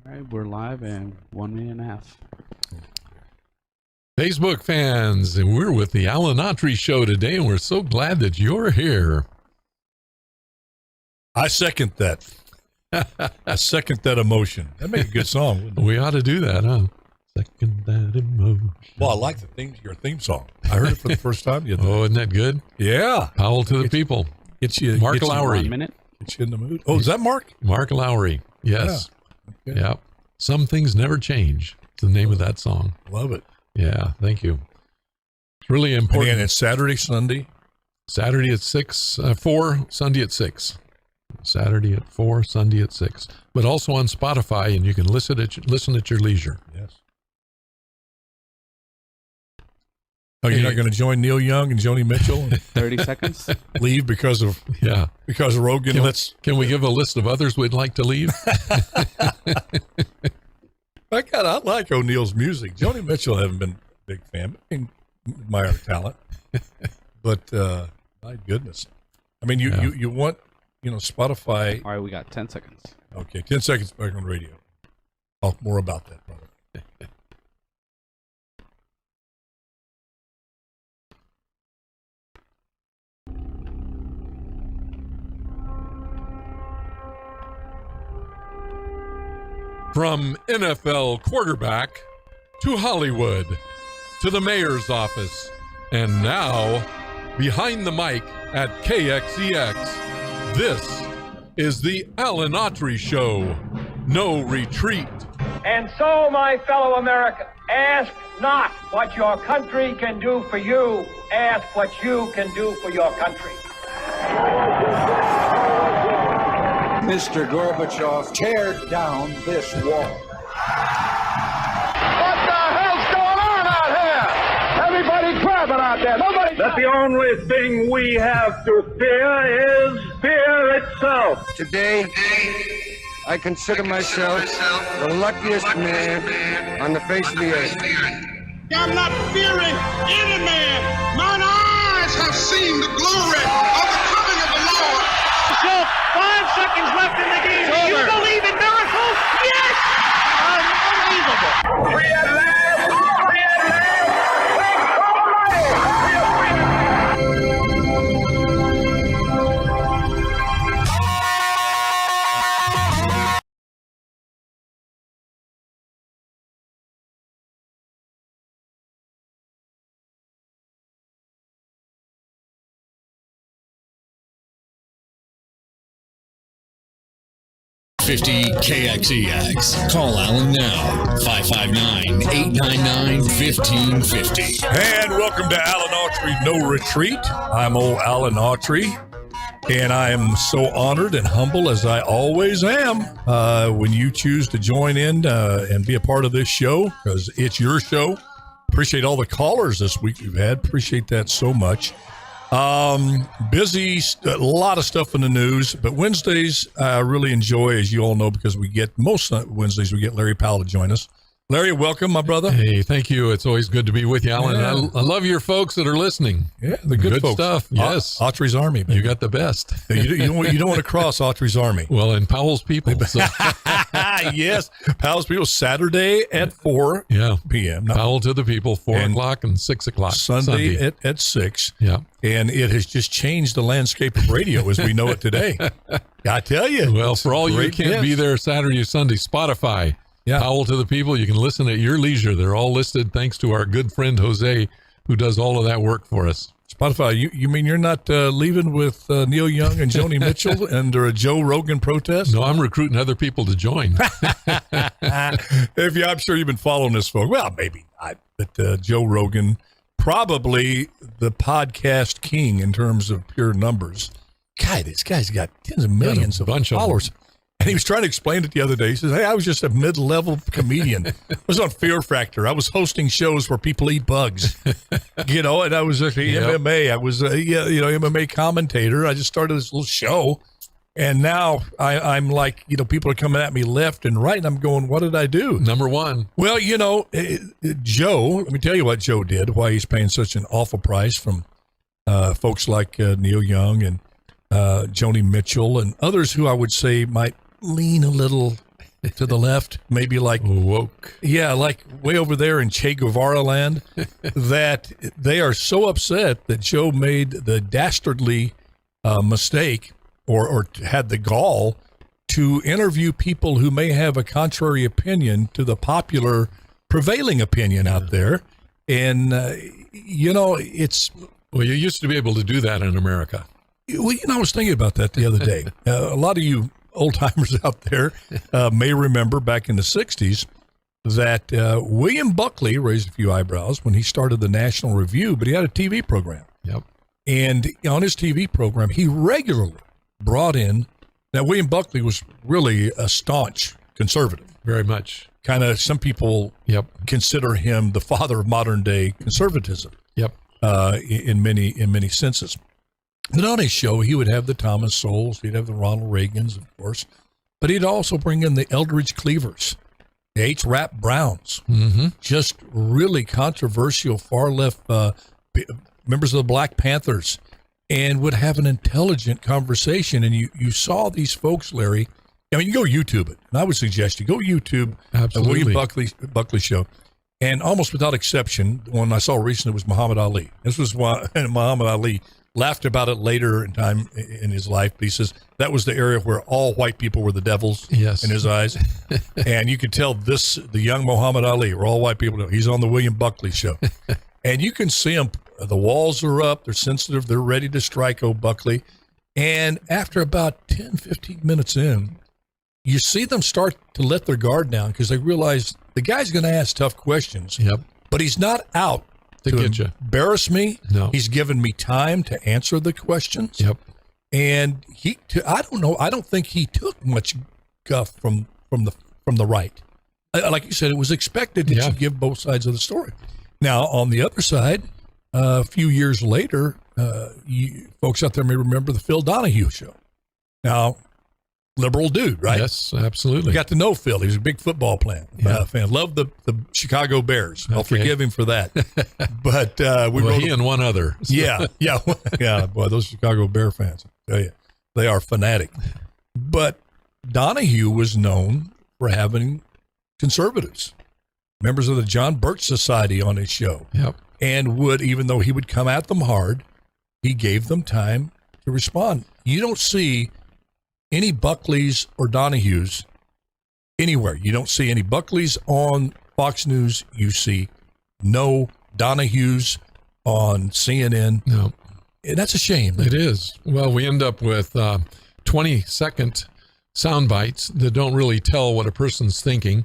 All right, we're live and 1.5 minutes. Facebook fans, and we're with the Alan Autry Show today, and we're so glad that you're here. I second that. I second that emotion. That'd make a good song, wouldn't it? We ought to do that, huh? Second that emotion. Well, I like your theme song. I heard it for the first time. Oh, isn't that good? Yeah. Powell to the people. Mark Lowry. 1 minute. Get you in the mood. Oh, is that Mark? Mark Lowry. Yes. Yeah. Okay. Yep. Some things never change. It's the name of that song. Love it. Yeah. Thank you. It's really important. And it's Saturday, Sunday. Saturday at 4, Sunday at 6. Saturday at 4, Sunday at 6. But also on Spotify, and you can listen at your leisure. Yes. Oh, you're not going to join Neil Young and Joni Mitchell and 30 seconds. leave because of Rogan? Can we give a list of others we'd like to leave? I like O'Neill's music. Joni Mitchell, I haven't been a big fan. I admire her talent, but my goodness, I mean, you want Spotify. All right, we got 10 seconds. Okay, 10 seconds back on radio. Talk more about that, brother. From NFL quarterback to Hollywood to the mayor's office, and now behind the mic at KXEX, this is the Alan Autry Show. No retreat. And so, my fellow Americans, ask not what your country can do for you, ask what you can do for your country. Mr. Gorbachev, tear down this wall. What the hell's going on out here? Everybody grabbing out there. Nobody. That the only thing we have to fear is fear itself. Today, I consider myself the luckiest man on the face of the earth. I'm not fearing any man. Mine eyes have seen the glory of the coming of the Lord. So, 5 seconds left in the game. Do you believe in miracles? Yes! Unbelievable. Free at last! Free at last! Thank KXEX. Call Alan now. 559-899-1550. And welcome to Alan Autry No Retreat. I'm old Alan Autry, and I am so honored and humble, as I always am, when you choose to join in and be a part of this show, because it's your show. Appreciate all the callers this week we've had. Appreciate that so much. Busy, a lot of stuff in the news, but Wednesdays I really enjoy, as you all know, because most Wednesdays we get Larry Powell to join us. Larry, welcome, my brother. Hey, thank you. It's always good to be with you, Alan. Yeah. I love your folks that are listening. Yeah, the good folks. Stuff. Yes. Autry's Army, baby. You got the best. You don't want to cross Autry's Army. Well, and Powell's people. So. Yes, Powell's people, Saturday at 4 p.m. Powell to the people, 4 o'clock and 6 o'clock. Sunday. At 6. Yeah. And it has just changed the landscape of radio as we know it today. I tell you. Well, for all you can't be there Saturday or Sunday, Spotify. Yeah. Powell to the people. You can listen at your leisure. They're all listed thanks to our good friend Jose, who does all of that work for us. Spotify, you mean you're not leaving with Neil Young and Joni Mitchell under a Joe Rogan protest? No, I'm recruiting other people to join. I'm sure you've been following this, folks. Well, maybe not, but Joe Rogan, probably the podcast king in terms of pure numbers. God, this guy's got tens of millions of followers. And he was trying to explain it the other day. He says, hey, I was just a mid-level comedian. I was on Fear Factor. I was hosting shows where people eat bugs, and I was MMA. I was MMA commentator. I just started this little show. And now I'm like, people are coming at me left and right. And I'm going, what did I do? Number one. Well, Joe, let me tell you what Joe did, why he's paying such an awful price from folks like Neil Young and Joni Mitchell and others who I would say might lean a little to the left, maybe like Woke. yeah, like way over there in Che Guevara land, that they are so upset that Joe made the dastardly mistake or had the gall to interview people who may have a contrary opinion to the popular prevailing opinion out there. And, it's... Well, you used to be able to do that in America. Well, I was thinking about that the other day. A lot of you old-timers out there may remember back in the 60s that William Buckley raised a few eyebrows when he started the National Review, but he had a TV program. Yep. And on his TV program, he regularly brought in... Now, William Buckley was really a staunch conservative. Very much. Kind of, some people consider him the father of modern-day conservatism. Yep. In many senses. But on his show, he would have the Thomas Sowells, he'd have the Ronald Reagans, of course, but he'd also bring in the Eldridge Cleavers, the H. Rap Browns, just really controversial far-left members of the Black Panthers, and would have an intelligent conversation. And you saw these folks, Larry. I mean, you go YouTube it, and I would suggest you go YouTube the William Buckley show. And almost without exception, the one I saw recently was Muhammad Ali. This was why Muhammad Ali laughed about it later in time in his life. But he says that was the area where all white people were the devils in his eyes. And you could tell the young Muhammad Ali were all white people. He's on the William Buckley show. And you can see him. The walls are up. They're sensitive. They're ready to strike old Buckley. And after about 10, 15 minutes in, you see them start to let their guard down because they realize the guy's going to ask tough questions. Yep. But he's not out to get you. Embarrass me. No. He's given me time to answer the questions. Yep. And I don't know. I don't think he took much guff from the right. Like you said, it was expected that you give both sides of the story. Now, on the other side, a few years later, you folks out there may remember the Phil Donahue show. Now, liberal dude, right? Yes, absolutely. We got to know Phil. He was a big football fan. Loved the Chicago Bears. I'll forgive him for that. But he and one other. Yeah. Boy, those Chicago Bear fans, I tell you, they are fanatic. But Donahue was known for having conservatives, members of the John Birch Society on his show. Yep. And even though he would come at them hard, he gave them time to respond. You don't see any Buckleys or Donahues anywhere. You don't see any Buckleys on Fox News. You see no Donahues on CNN. No. And that's a shame. It is. Well, we end up with 20-second sound bites that don't really tell what a person's thinking,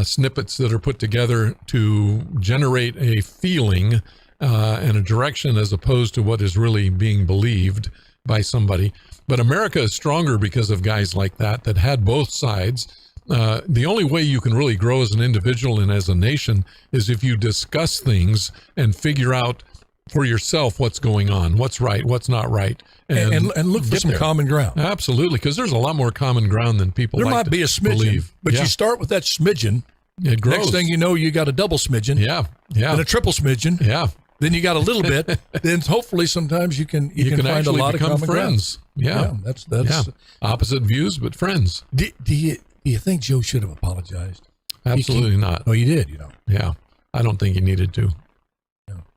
snippets that are put together to generate a feeling and a direction as opposed to what is really being believed by somebody. But America is stronger because of guys like that had both sides. The only way you can really grow as an individual and as a nation is if you discuss things and figure out for yourself what's going on, what's right, what's not right. And look for some common ground. Absolutely, because there's a lot more common ground than people there like might be a smidgen, believe. But you start with that smidgen. It grows. Next thing you know, you got a double smidgen. Yeah. And a triple smidgen. Yeah. Then you got a little bit. Then hopefully sometimes you can find a lot of common friends. Ground. Yeah. That's opposite views, but friends. Do you think Joe should have apologized? Absolutely not. Oh, you did, Yeah. I don't think he needed to.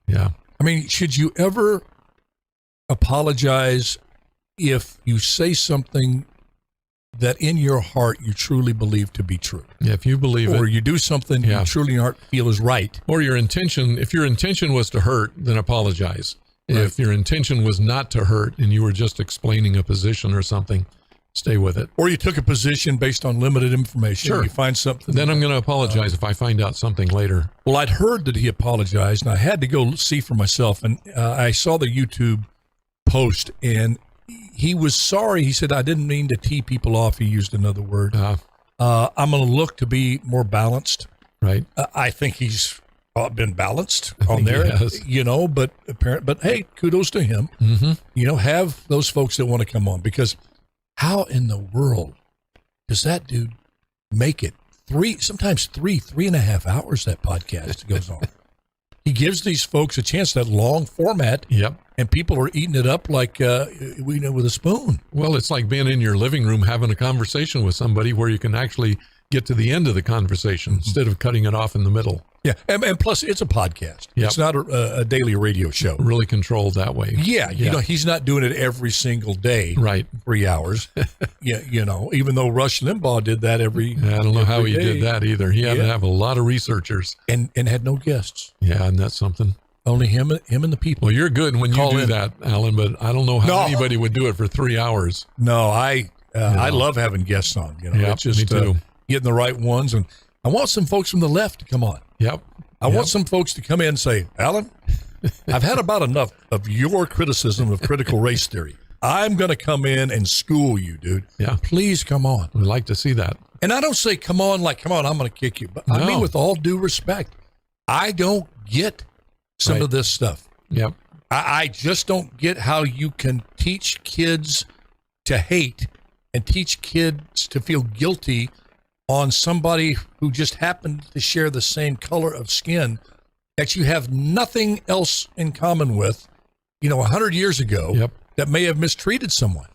Yeah. I mean, should you ever apologize if you say something that in your heart you truly believe to be true? Yeah, if you believe or it. you do something you truly in your heart feel is right. Or if your intention was to hurt, then apologize. Right. If your intention was not to hurt and you were just explaining a position or something, stay with it. Or you took a position based on limited information. Sure. You find something. Then I'm going to apologize if I find out something later. Well, I'd heard that he apologized, and I had to go see for myself. And I saw the YouTube post, and he was sorry. He said, I didn't mean to tee people off. He used another word. I'm going to look to be more balanced. Right. I think he's been balanced on there, but hey, kudos to him. Mm-hmm. Have those folks that want to come on, because how in the world does that dude make it sometimes 3.5 hours that podcast goes on? He gives these folks a chance, that long format. Yep. And people are eating it up like with a spoon. Well, it's like being in your living room having a conversation with somebody where you can actually get to the end of the conversation instead of cutting it off in the middle. Yeah, and plus it's a podcast. Yep. It's not a daily radio show. Really controlled that way. Yeah, you know, he's not doing it every single day. Right. 3 hours. Yeah, you know, even though Rush Limbaugh did that every. I don't know how he day. did that either. He had to have a lot of researchers. And had no guests. Yeah, and that's something. Only him and the people. Well, you're good when you Call do in. that, Alan, but I don't know how anybody would do it for 3 hours. No, I love having guests on. You know, Yep, it's just me too. Getting the right ones, and I want some folks from the left to come on. Yep. I want some folks to come in and say, Alan, I've had about enough of your criticism of critical race theory. I'm going to come in and school you, dude. Yeah. Please come on. We'd like to see that. And I don't say come on like, come on, I'm going to kick you. But I No. mean, with all due respect, I don't get some Right. of this stuff. Yep. I just don't get how you can teach kids to hate and teach kids to feel guilty on somebody who just happened to share the same color of skin that you have nothing else in common with, 100 years ago. Yep. That may have mistreated someone.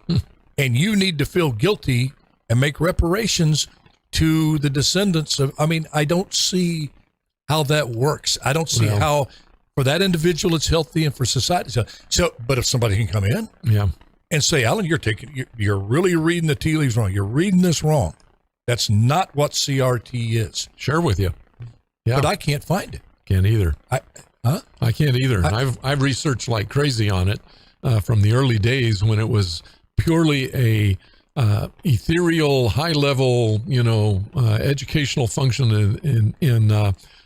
And you need to feel guilty and make reparations to the descendants of, I don't see how that works. I don't see how for that individual it's healthy and for society. So, but if somebody can come in and say, Alan, you're really reading the tea leaves wrong. You're reading this wrong. That's not what CRT is. Share with you. Yeah. But I can't find it. Can't either. I can't either. I've researched like crazy on it from the early days when it was purely a ethereal, high level, educational function in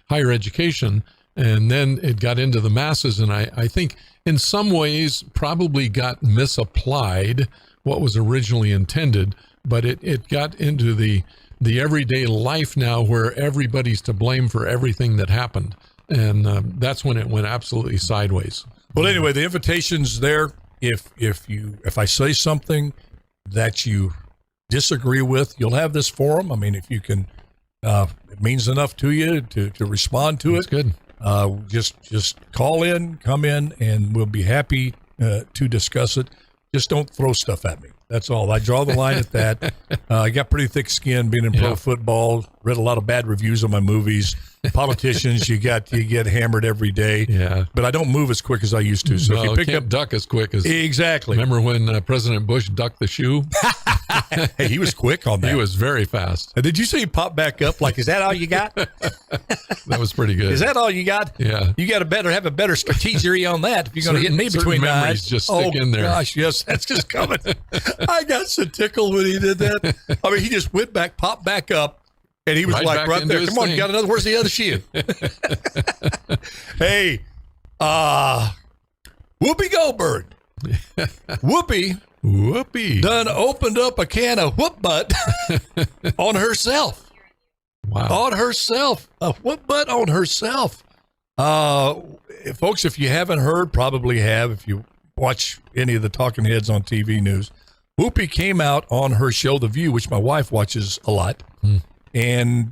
higher education, and then it got into the masses. And I think in some ways probably got misapplied what was originally intended, but it got into the everyday life now where everybody's to blame for everything that happened. And that's when it went absolutely sideways. Well, anyway, the invitation's there. If I say something that you disagree with, you'll have this forum. If you can, it means enough to you to respond to That's it. good. Just call in, come in, and we'll be happy to discuss it. Just don't throw stuff at me. That's all. I draw the line at that. I got pretty thick skin being in pro football. Read a lot of bad reviews on my movies. Politicians, you get hammered every day. Yeah. But I don't move as quick as I used to. So if you pick can't up duck as quick as exactly. Remember when President Bush ducked the shoe? Hey, he was quick on that. He was very fast. Did you see he pop back up? Like, is that all you got? That was pretty good. Is that all you got? Yeah. You got to have a better strategy on that if you're going to hit me Certain between the memories eyes. just stick in there. Gosh, yes, that's just coming. I got so tickled when he did that. He just went back, popped back up, and he was Right like back right into there. his Come on, you thing. got another? Where's the other shoe? Hey, Whoopi Goldberg. Whoopi done opened up a can of whoop butt on herself. Wow. On herself. A whoop butt on herself. Folks, if you haven't heard, probably have, if you watch any of the talking heads on TV news, Whoopi came out on her show, The View, which my wife watches a lot, and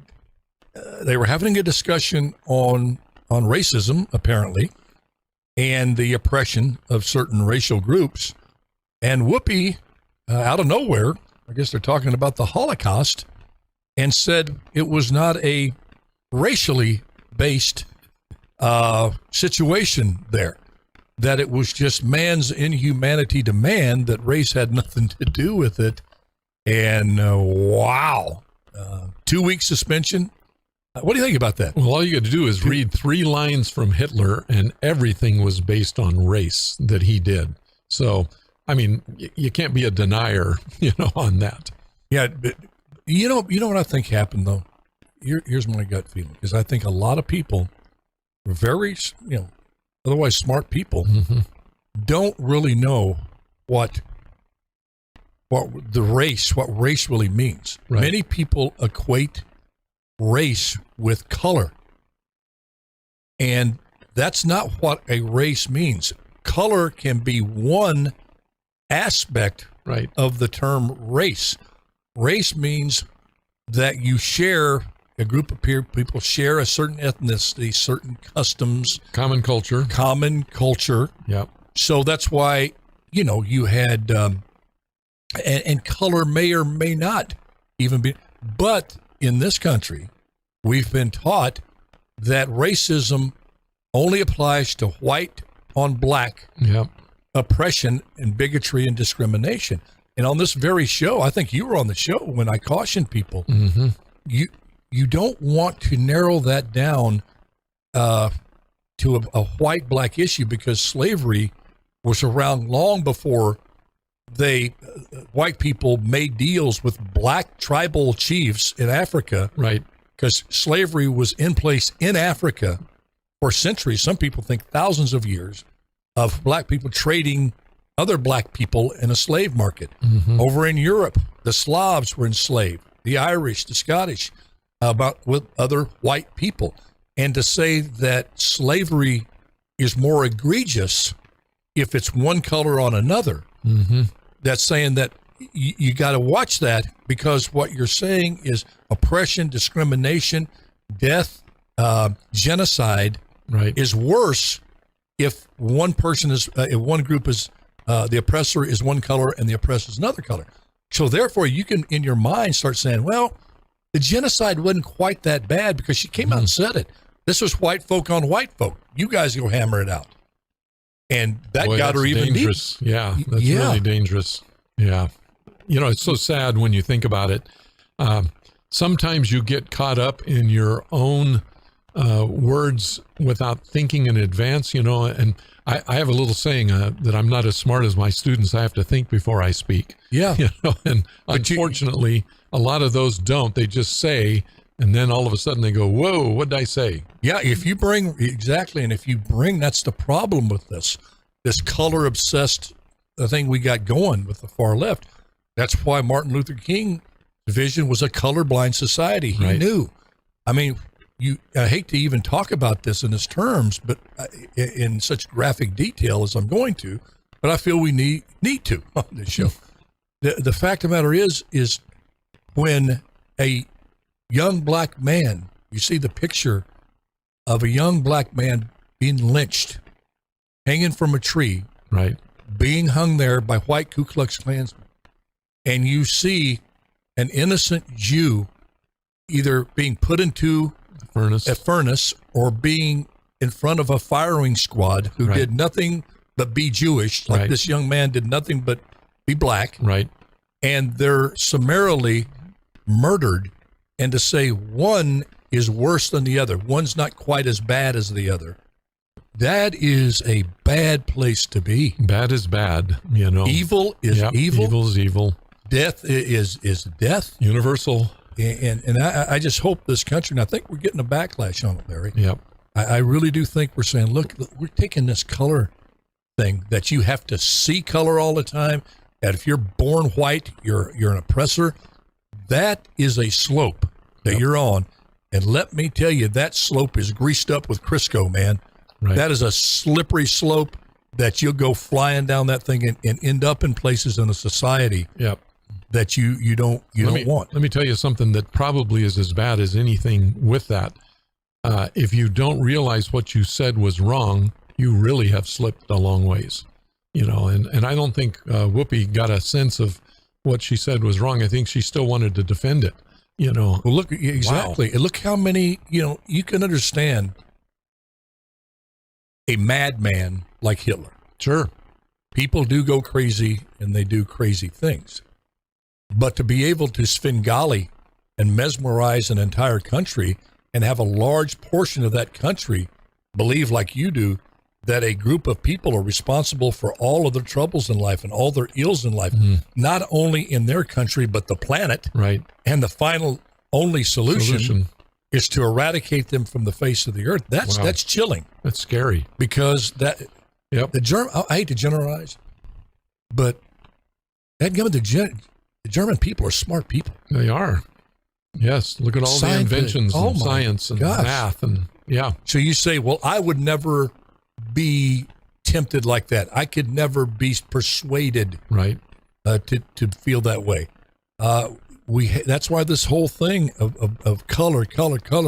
they were having a discussion on racism, apparently, and the oppression of certain racial groups. And Whoopi, out of nowhere, I guess they're talking about the Holocaust, and said it was not a racially based situation there, that it was just man's inhumanity to man, that race had nothing to do with it. And wow, 2-week suspension. What do you think about that? Well, all you got to do is read 3 lines from Hitler, and everything was based on race that he did. So, you can't be a denier, on that. Yeah, but you know what I think happened though. Here's my gut feeling, because I think a lot of people, very otherwise smart people, don't really know what race really means. Right. Many people equate race with color, and that's not what a race means. Color can be one aspect Right. of the term race. Race means that you share, a group of people share a certain ethnicity, certain customs, Common culture. Yep. So that's why, you had, and color may or may not even be, but in this country, we've been taught that racism only applies to white on black Yep. oppression and bigotry and discrimination. And on this very show, I think you were on the show when I cautioned people, Mm-hmm. you don't want to narrow that down to a white-black issue, because slavery was around long before white people made deals with black tribal chiefs in Africa, Right. because slavery was in place in Africa for centuries. Some people think thousands of years of black people trading other black people in a slave market. Mm-hmm. Over in Europe, the Slavs were enslaved, the Irish, the Scottish, with other white people. And to say that slavery is more egregious if it's one color on another, Mm-hmm. that's saying that you got to watch that, because what you're saying is oppression, discrimination, death, genocide Right. is worse if one person is, if one group is, the oppressor is one color and the oppressor is another color. So therefore, you can, in your mind, start saying, well, the genocide wasn't quite that bad because she came out and said it. This was white folk on white folk. You guys go hammer it out. And that Boy, got her that's even deeper. dangerous. Yeah, that's Yeah. really dangerous. Yeah. You know, it's so sad when you think about it. Sometimes you get caught up in your own words without thinking in advance, you know, and I have a little saying that I'm not as smart as my students. I have to think before I speak. Yeah. You know, and But unfortunately, a lot of those don't. They just say, and then all of a sudden they go, whoa, what did I say? Yeah, if you bring, exactly, and if you bring, that's the problem with this color obsessed thing we got going with the far left. That's why Martin Luther King's vision was a colorblind society. He Right. knew. I mean, I hate to even talk about this in its terms, but in such graphic detail as I'm going to, but I feel we need to on this show. The fact of the matter is when a young black man, you see the picture of a young black man being lynched, hanging from a tree, Right. being hung there by white Ku Klux Klansmen, and you see an innocent Jew either being put into Furnace. a furnace or being in front of a firing squad who Right. did nothing but be Jewish, like Right. this young man did nothing but be black, Right. and they're summarily murdered. And to say one is worse than the other, one's not quite as bad as the other, that is a bad place to be. Bad is bad, you know. Evil is Yep, evil. Evil's evil. Death is death. Universal. And I just hope this country, and I think we're getting a backlash on it, Larry. Yep. I really do think we're saying, look, we're taking this color thing that you have to see color all the time. And if you're born white, you're an oppressor. That is a slope that Yep. you're on. And let me tell you, that slope is greased up with Crisco, man. Right. That is a slippery slope that you'll go flying down that thing and end up in places in a society Yep. that you don't want. Let me tell you something that probably is as bad as anything with that. If you don't realize what you said was wrong, you really have slipped a long ways. You know, and I don't think Whoopi got a sense of what she said was wrong. I think she still wanted to defend it. You know, Well, look, exactly. Look how many, you can understand a madman like Hitler. sure. People do go crazy and they do crazy things. But to be able to Svengali and mesmerize an entire country and have a large portion of that country believe, like you do, that a group of people are responsible for all of their troubles in life and all their ills in life, not only in their country, but the planet. Right. And the final only solution is to eradicate them from the face of the earth. That's Wow. that's chilling, That's scary. because that Yep. I hate to generalize, but the German people are smart people. They are. Yes. Look at all the Scientific. inventions Oh and my science and gosh. math and yeah. So you say, well, I would never be tempted like that. I could never be persuaded Right. to feel that way. That's why this whole thing of color,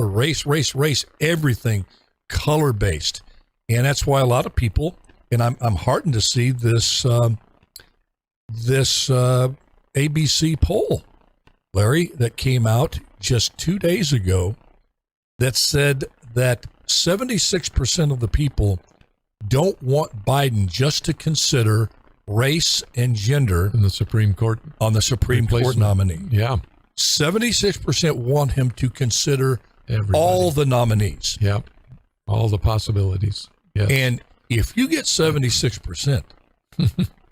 race, everything color based, and that's why a lot of people, and I'm heartened to see this ABC poll, Larry, that came out just 2 days ago that said that 76% of the people don't want Biden just to consider race and gender In the Supreme Court. on the Supreme Court Replacement. nominee. Yeah. 76% want him to consider Everybody. all the nominees. Yeah. All the possibilities. Yeah. And if you get 76%,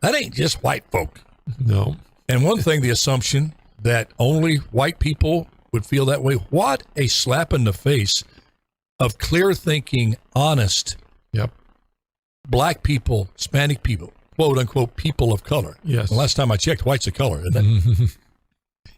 that ain't just white folk. No. And one thing, the assumption that only white people would feel that way. What a slap in the face of clear thinking, honest Yep. black people, Hispanic people, quote unquote, people of color. Yes. The last time I checked, white's a color, isn't it?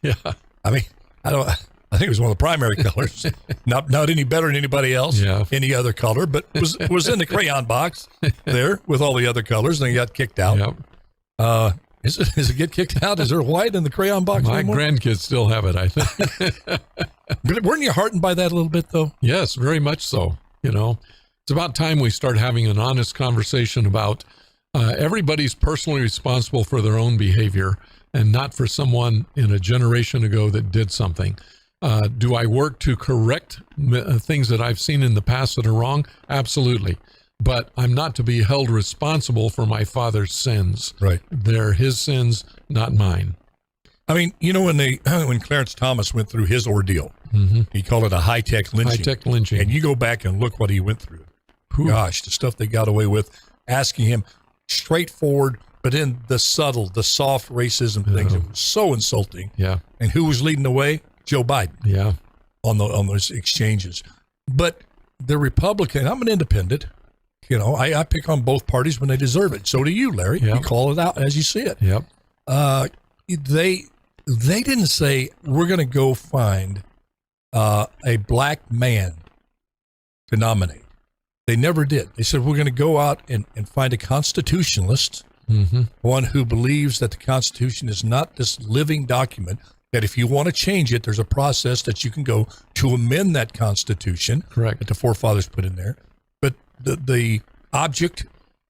Yeah. I mean, I think it was one of the primary colors. Not any better than anybody else, Yeah. any other color, but was in the crayon box there with all the other colors, and then got kicked out. Yep. Is it get kicked out? Is there white in the crayon box My anymore? grandkids still have it, I think. Weren't you heartened by that a little bit, though? Yes, very much so. You know, it's about time we start having an honest conversation about everybody's personally responsible for their own behavior and not for someone in a generation ago that did something. Do I work to correct things that I've seen in the past that are wrong? Absolutely. But I'm not to be held responsible for my father's sins. Right. They're his sins, not mine. I mean, you know, when Clarence Thomas went through his ordeal, he called it a high-tech lynching. High-tech lynching. And you go back and look what he went through. Gosh, the stuff they got away with, asking him straightforward, but in the subtle, the soft racism things. It was so insulting. Yeah. And who was leading the way? Joe Biden. Yeah. On those exchanges. But the Republican, I'm an independent. You know, I pick on both parties when they deserve it. So do you, Larry. Yep. You call it out as you see it. Yep. They didn't say we're going to go find a black man to nominate. They never did. They said we're going to go out and find a constitutionalist, one who believes that the Constitution is not this living document, that if you want to change it, there's a process that you can go to amend that Constitution. Correct. That the forefathers put in there. But the object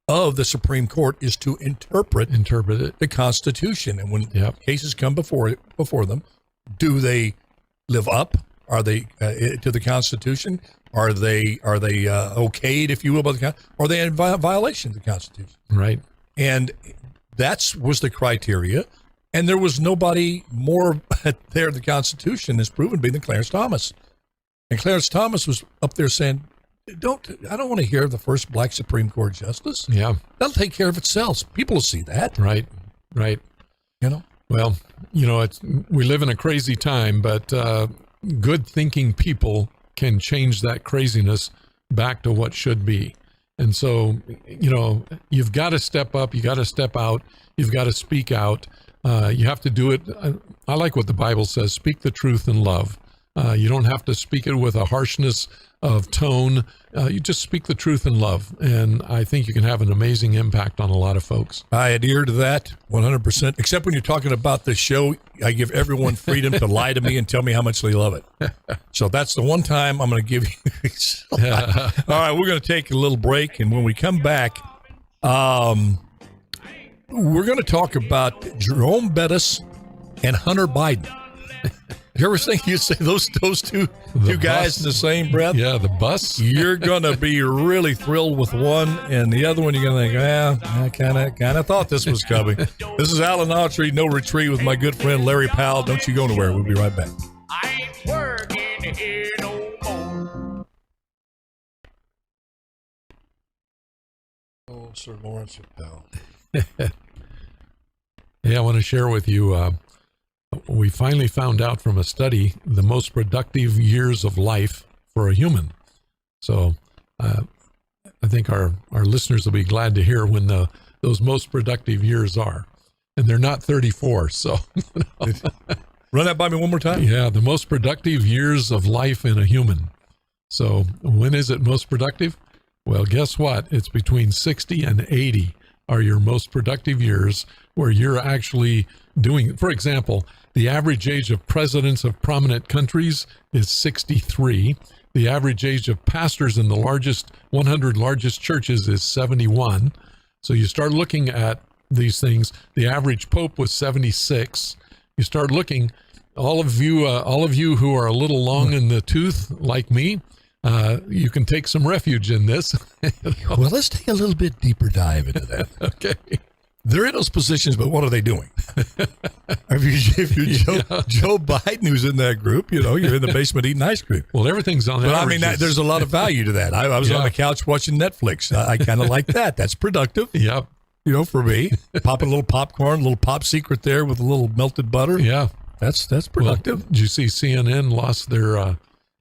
of the Supreme Court is to interpret it. the Constitution. And when Yep. cases come before them, do they live up? Are they to the Constitution? Are they okayed, if you will, by the Constitution? Are they in violation of the Constitution? Right. And that was the criteria. And there was nobody more there in the Constitution is proven to be than Clarence Thomas. And Clarence Thomas was up there saying, I don't want to hear the first black Supreme Court justice. Yeah. That'll take care of itself. People will see that. Right. Right. You know? Well, you know, we live in a crazy time, but good thinking people can change that craziness back to what should be. And so, you know, you've got to step up, you got to step out, you've got to speak out. You have to do it. I like what the Bible says, speak the truth in love. You don't have to speak it with a harshness of tone. You just speak the truth in love. And I think you can have an amazing impact on a lot of folks. I adhere to that 100%, except when you're talking about this show, I give everyone freedom to lie to me and tell me how much they love it. So that's the one time I'm going to give you. All right, we're going to take a little break. And when we come back, we're going to talk about Jerome Bettis and Hunter Biden. You ever think you say those two guys in the same breath? Yeah, the bus. You're going to be really thrilled with one, and the other one you're going to think, I kind of thought this was coming. This is Alan Autry, No Retreat, with my good friend Larry Powell. Don't you go anywhere. We'll be right back. I ain't working here no more. Oh, Sir Lawrence Powell. Yeah, I want to share with you, we finally found out from a study the most productive years of life for a human. So I think our listeners will be glad to hear when those most productive years are. And they're not 34, so. Run that by me one more time. Yeah, the most productive years of life in a human. So when is it most productive? Well, guess what? It's between 60 and 80 are your most productive years where you're actually doing, for example, the average age of presidents of prominent countries is 63. The average age of pastors in the 100 largest churches is 71. So you start looking at these things. The average pope was 76. You start looking, all of you who are a little long in the tooth like me, you can take some refuge in this. Well, let's take a little bit deeper dive into that. Okay. They're in those positions, but what are they doing? if you're Joe Biden, who's in that group, you're in the basement eating ice cream. Well, everything's on But average. there's a lot of value to that. I was on the couch watching Netflix. I kind of like that. That's productive. Yep. For me, popping a little popcorn, a little pop secret there with a little melted butter. Yeah. That's productive. Well, did you see CNN lost their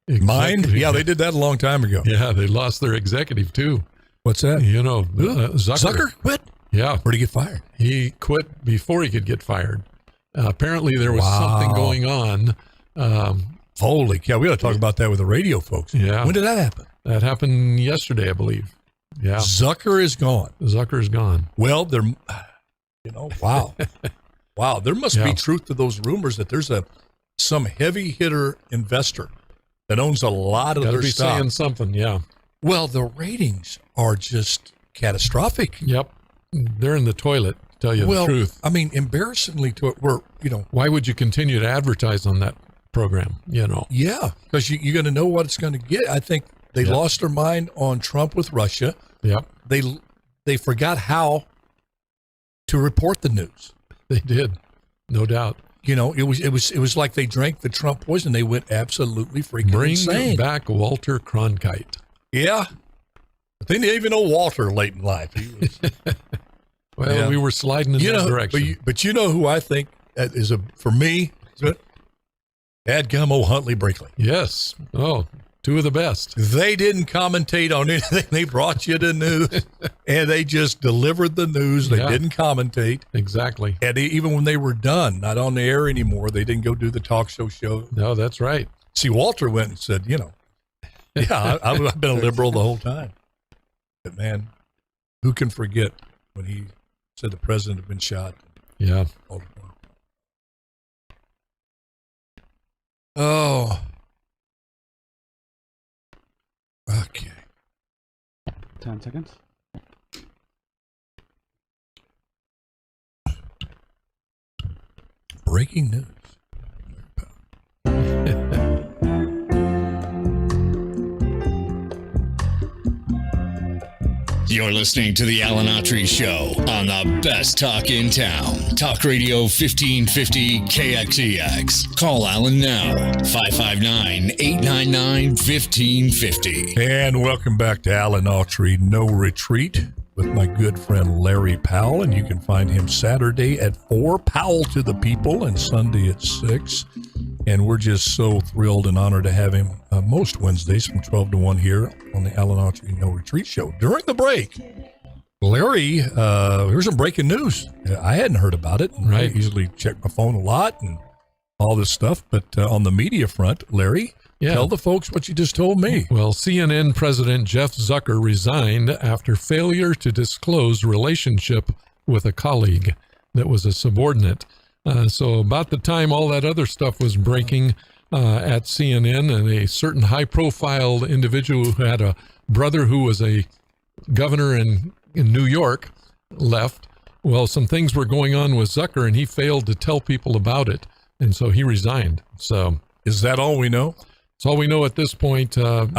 Mind? Yeah, they did that a long time ago. Yeah, they lost their executive too. What's that? Zucker quit? Yeah. Where'd he get fired? He quit before he could get fired. Apparently there was something going on. Holy cow. We got to talk about that with the radio folks. Yeah. When did that happen? That happened yesterday, I believe. Yeah. Zucker is gone. Zucker's gone. Well, wow. Wow. There must be truth to those rumors that there's some heavy hitter investor that owns a lot of their stock. Saying something, yeah. Well, the ratings are just catastrophic. Yep. They're in the toilet, to tell you the truth. I mean, embarrassingly Why would you continue to advertise on that program, Yeah, because you're going to know what it's going to get. I think they lost their mind on Trump with Russia. Yep. They forgot how to report the news. They did, no doubt. It was like they drank the Trump poison. They went absolutely freaking insane. Bring back Walter Cronkite. Yeah. But they didn't even know Walter late in life. He was, we were sliding in that direction. But you know who I think is for me, Dadgum Huntley Brinkley. Yes. Oh, two of the best. They didn't commentate on anything. They brought you the news, and they just delivered the news. They didn't commentate. Exactly. And even when they were done, not on the air anymore, they didn't go do the talk show. No, that's right. See, Walter went and said, I've been a liberal the whole time. But, man, who can forget when he said the president had been shot? Yeah. Oh. Okay. 10 seconds. Breaking news. You're listening to the Alan Autry Show on the best talk in town. Talk Radio 1550 KXEX. Call Alan now, 559-899-1550. And welcome back to Alan Autry No Retreat with my good friend Larry Powell. And you can find him Saturday at 4, Powell to the People, and Sunday at 6. And we're just so thrilled and honored to have him most Wednesdays from 12 to 1 here on the Alan Autry No Retreat Show. During the break, Larry, here's some breaking news. I hadn't heard about it. Right. I usually check my phone a lot and all this stuff. But on the media front, Larry, tell the folks what you just told me. Well, CNN President Jeff Zucker resigned after failure to disclose relationship with a colleague that was a subordinate. So about the time all that other stuff was breaking at CNN, and a certain high-profile individual who had a brother who was a governor in New York left, well, some things were going on with Zucker, and he failed to tell people about it, and so he resigned. So is that all we know? It's all we know at this point. But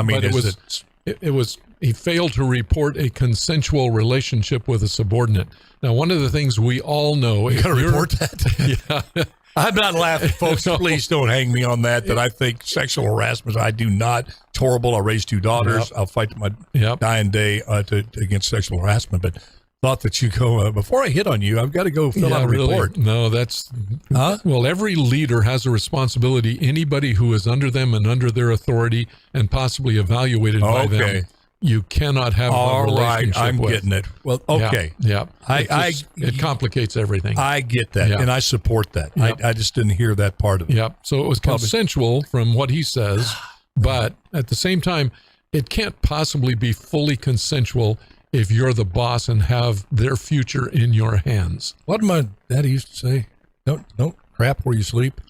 it was he failed to report a consensual relationship with a subordinate. Now, one of the things we all know... You got to report that? Yeah. I'm not laughing, folks. No. Please don't hang me on that I think sexual harassment, I do not. It's horrible. I raised 2 daughters. Yep. I'll fight to my dying day against sexual harassment. But thought that you go, before I hit on you, I've got to go fill out a report. No, that's... Huh? Well, every leader has a responsibility. Anybody who is under them and under their authority and possibly evaluated by them, you cannot have a relationship I'm with. getting it. Well, okay. Yeah. It complicates everything. I get that, and I support that. Yep. I just didn't hear that part of it. Yep. So it was consensual from what he says, but at the same time, it can't possibly be fully consensual if you're the boss and have their future in your hands. What my daddy used to say, don't crap where you sleep.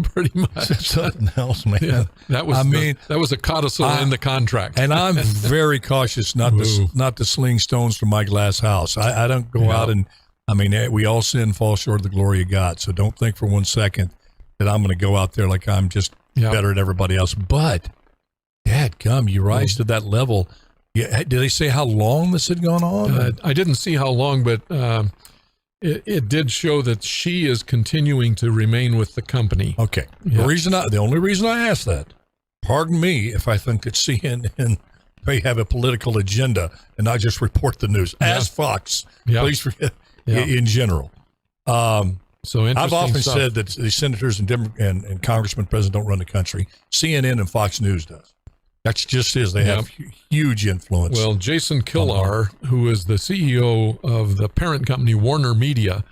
Pretty much. Something else, man. Yeah, that was a codicil in the contract. And I'm very cautious not to sling stones from my glass house. I don't go out and, we all sin, fall short of the glory of God. So don't think for one second that I'm going to go out there like I'm just better than everybody else. But, dadgum, you rise to that level. Yeah, did they say how long this had gone on? I didn't see how long, but it did show that she is continuing to remain with the company. Okay. Yeah. The only reason I asked that, pardon me if I think that CNN may have a political agenda and not just report the news, as Fox, please forget, in general. So I've often stuff. said that the senators and congressmen, president don't run the country. CNN and Fox News does. That's just is. They have huge influence. Well, Jason Killar, who is the CEO of the parent company Warner Media,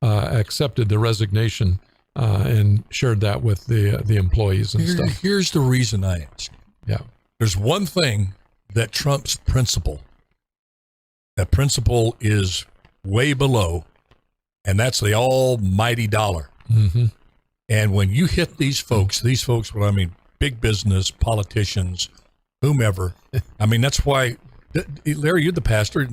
accepted the resignation and shared that with the employees and stuff. Here's the reason I ask. Yeah. There's one thing that Trump's principle. That principle is way below, and that's the almighty dollar. Mm-hmm. And when you hit these folks, what I mean, big business, politicians, whomever, I mean, that's why, Larry, you're the pastor.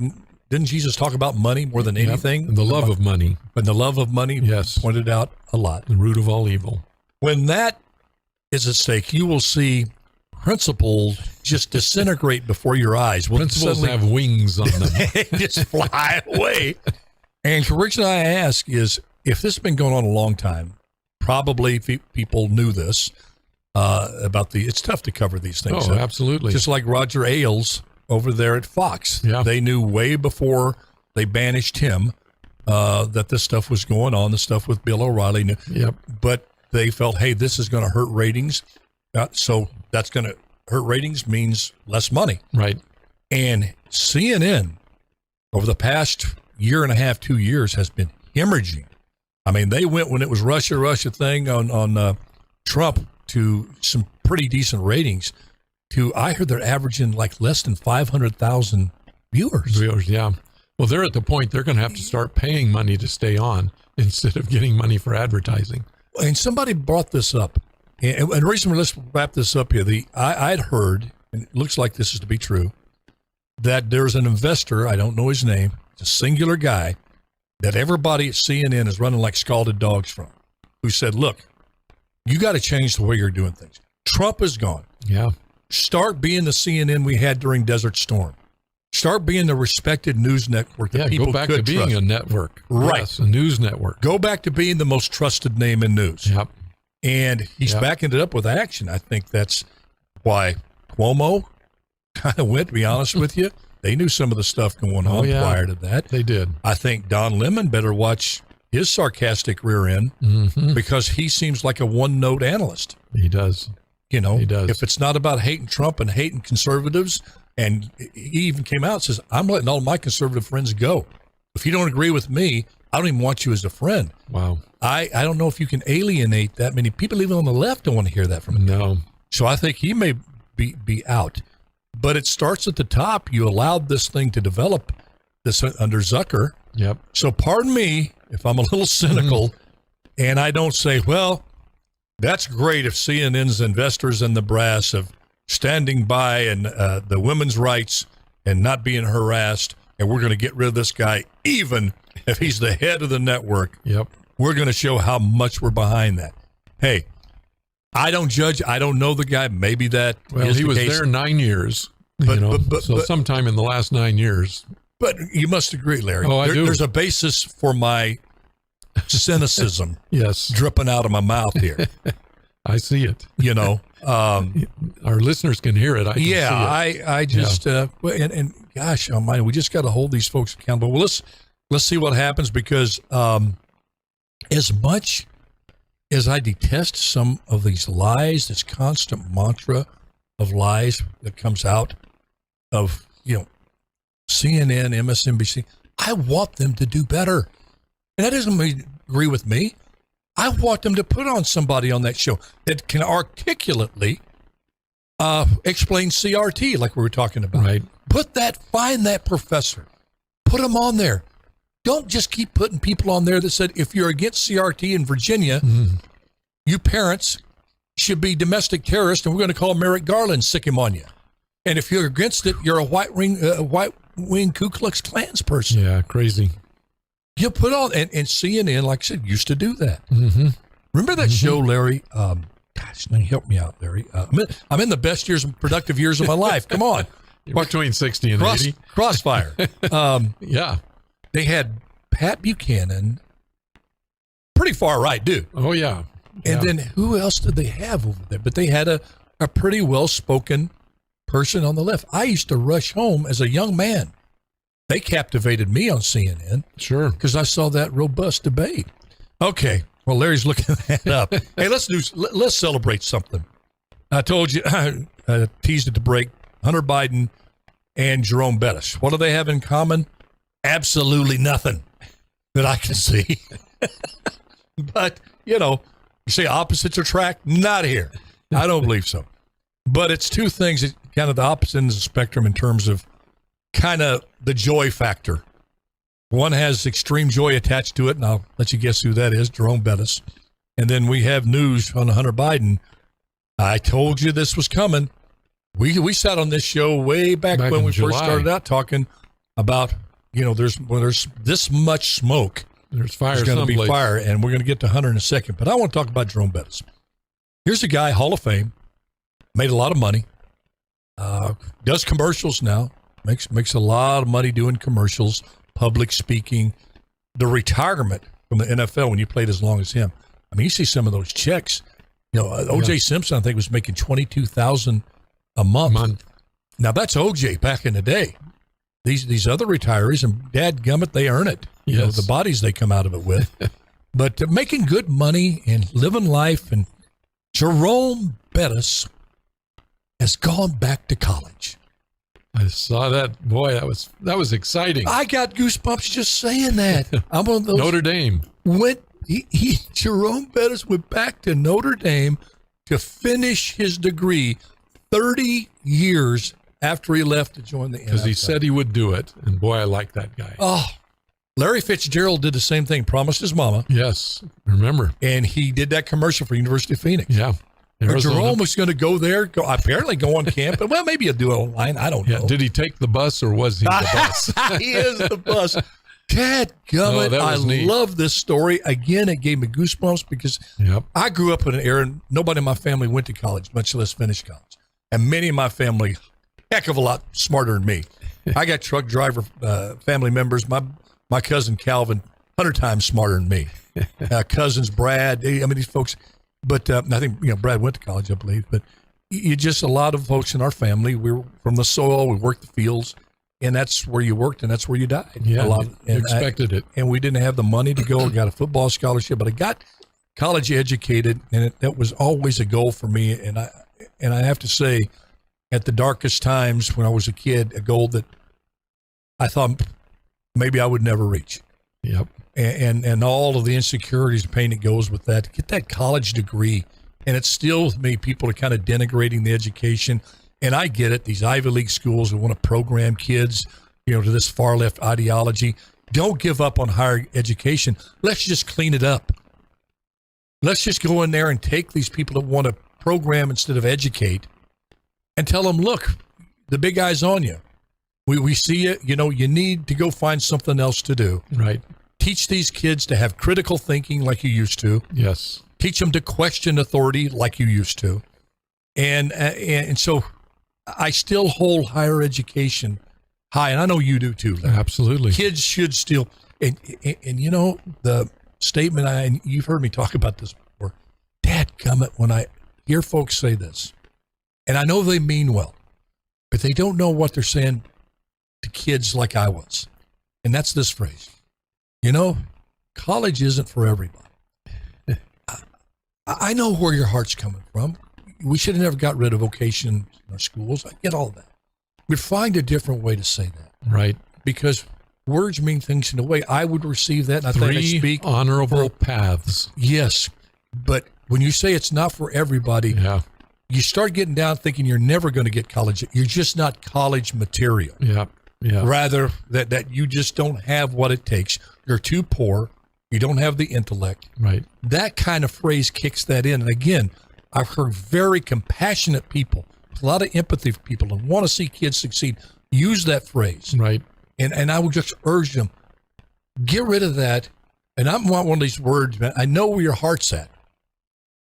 Didn't Jesus talk about money more than anything? The love of money. And the love of money, pointed out a lot. The root of all evil. When that is at stake, you will see principles just disintegrate before your eyes. Principles have wings on them. They just fly away. And the reason I ask is, if this has been going on a long time, probably people knew this about it's tough to cover these things. Oh, absolutely. Just like Roger Ailes over there at Fox. Yeah. They knew way before they banished him that this stuff was going on, the stuff with Bill O'Reilly. Yep. But they felt, hey, this is going to hurt ratings. So that's going to hurt ratings means less money. Right. And CNN over the past year and a half, 2 years has been hemorrhaging. I mean, they went when it was Russia thing on Trump to some pretty decent ratings. I heard they're averaging like less than 500,000 viewers. Yeah. Well, they're at the point they're going to have to start paying money to stay on instead of getting money for advertising. And somebody brought this up. And the reason let's wrap this up here, I'd heard, and it looks like this is to be true, that there's an investor, I don't know his name, it's a singular guy, that everybody at CNN is running like scalded dogs from, who said, look, you got to change the way you're doing things. Trump is gone. Yeah. Start being the CNN we had during Desert Storm. Start being the respected news network that people go back could to being trust. a network. Right. Yes, a news network. Go back to being the most trusted name in news. Yep. And he's backing it up with action. I think that's why Cuomo kind of went, to be honest with you. They knew some of the stuff going on prior to that. They did. I think Don Lemon better watch his sarcastic rear end because he seems like a one-note analyst. He does. You know, he does. If it's not about hating Trump and hating conservatives, and he even came out and says, I'm letting all my conservative friends go. If you don't agree with me, I don't even want you as a friend. Wow. I don't know if you can alienate that many people. Even on the left don't want to hear that from him. No. So I think he may be out. But it starts at the top. You allowed this thing to develop this under Zucker. Yep. So pardon me if I'm a little cynical and I don't say, well, that's great if CNN's investors and the brass of standing by and the women's rights and not being harassed, and we're going to get rid of this guy even if he's the head of the network. Yep. We're going to show how much we're behind that. Hey, I don't judge. I don't know the guy. Maybe that he was there 9 years. But sometime in the last 9 years. But you must agree, Larry. Oh, I do. There's a basis for my cynicism dripping out of my mouth here. I see it. You know. Our listeners can hear it. I can see it. I just, and gosh, oh my, we just got to hold these folks accountable. Well, let's see what happens because as much as I detest some of these lies, this constant mantra of lies that comes out of, CNN, MSNBC, I want them to do better. And that doesn't agree with me. I want them to put on somebody on that show that can articulately explain CRT like we were talking about. Right. Find that professor. Put them on there. Don't just keep putting people on there that said, if you're against CRT in Virginia, you parents should be domestic terrorists, and we're going to call Merrick Garland, sick him on you. And if you're against it, you're a white wing Ku Klux Klans person. Yeah, crazy. You put on, and CNN, like I said, used to do that. Remember that show, Larry? Gosh, now help me out, Larry. I'm in the best productive years of my life. Come on. Between 60 and 80. Crossfire. Yeah. They had Pat Buchanan, pretty far right dude. Oh, yeah. And then who else did they have over there? But they had a pretty well-spoken person on the left. I used to rush home as a young man. They captivated me on CNN. Sure. Because I saw that robust debate. Okay. Well, Larry's looking that up. Hey, let's celebrate something. I told you, I teased at the break, Hunter Biden and Jerome Bettis. What do they have in common? Absolutely nothing that I can see. But, you say opposites attract? Not here. I don't believe so. But it's two things that kind of the opposite ends of the spectrum in terms of kind of the joy factor. One has extreme joy attached to it, and I'll let you guess who that is, Jerome Bettis. And then we have news on Hunter Biden. I told you this was coming. We sat on this show way back when we first started out talking about, when there's this much smoke, there's fire. There's going to be fire, and we're going to get to Hunter in a second. But I want to talk about Jerome Bettis. Here's a guy, Hall of Fame, made a lot of money, does commercials now, makes a lot of money doing commercials, public speaking, the retirement from the NFL when you played as long as him. I mean, you see some of those checks. O.J. Simpson, I think, was making $22,000 a month. Now, that's O.J. back in the day. These other retirees, and dadgummit, they earn it. The bodies they come out of it with. But making good money and living life. And Jerome Bettis has gone back to college. I saw that. Boy, that was exciting. I got goosebumps just saying that. I'm one of those. Notre Dame. Jerome Bettis went back to Notre Dame to finish his degree 30 years after he left to join the NFL. Because he said he would do it. And boy, I like that guy. Oh, Larry Fitzgerald did the same thing, promised his mama. Yes, remember. And he did that commercial for University of Phoenix. Yeah. Jerome was going to go there, apparently go on campus. Well, maybe he'll do it online. I don't know. Did he take the bus or was he the bus? He is the bus. Dadgummit, I love this story. Again, it gave me goosebumps because I grew up in an era nobody in my family went to college, much less finished college. And many of my family, heck of a lot smarter than me. I got truck driver family members. My cousin Calvin, 100 times smarter than me. Cousins Brad, these folks. But I think, Brad went to college, I believe. But a lot of folks in our family, we were from the soil, we worked the fields, and that's where you worked and that's where you died. Yeah, expected it. And we didn't have the money to go. Got a football scholarship, but I got college educated, and that was always a goal for me. And I have to say, at the darkest times when I was a kid, a goal that I thought maybe I would never reach. Yep. And all of the insecurities and pain that goes with that, to get that college degree. And it's still, with me, people are kind of denigrating the education. And I get it. These Ivy League schools who want to program kids, to this far left ideology. Don't give up on higher education. Let's just clean it up. Let's just go in there and take these people that want to program instead of educate and tell them, look, the big eye's on you. We see it. You need to go find something else to do. Right. Teach these kids to have critical thinking like you used to. Yes. Teach them to question authority like you used to. And so I still hold higher education high, and I know you do too, Larry. Absolutely. Kids should still, and the statement, and you've heard me talk about this before, dadgummit, when I hear folks say this, and I know they mean well, but they don't know what they're saying to kids like I was. And that's this phrase. College isn't for everybody. I know where your heart's coming from. We should have never got rid of vocation in our schools. I get all that. But find a different way to say that. Right. Because words mean things in a way. I would receive that. And I think I speak honorable paths. Yes. But when you say it's not for everybody, you start getting down thinking you're never going to get college. You're just not college material. Yeah. Rather, that you just don't have what it takes. You're too poor. You don't have the intellect. Right. That kind of phrase kicks that in. And again, I've heard very compassionate people, a lot of empathy for people, and want to see kids succeed, use that phrase. Right. And I would just urge them, get rid of that. And I want one of these words, man. I know where your heart's at.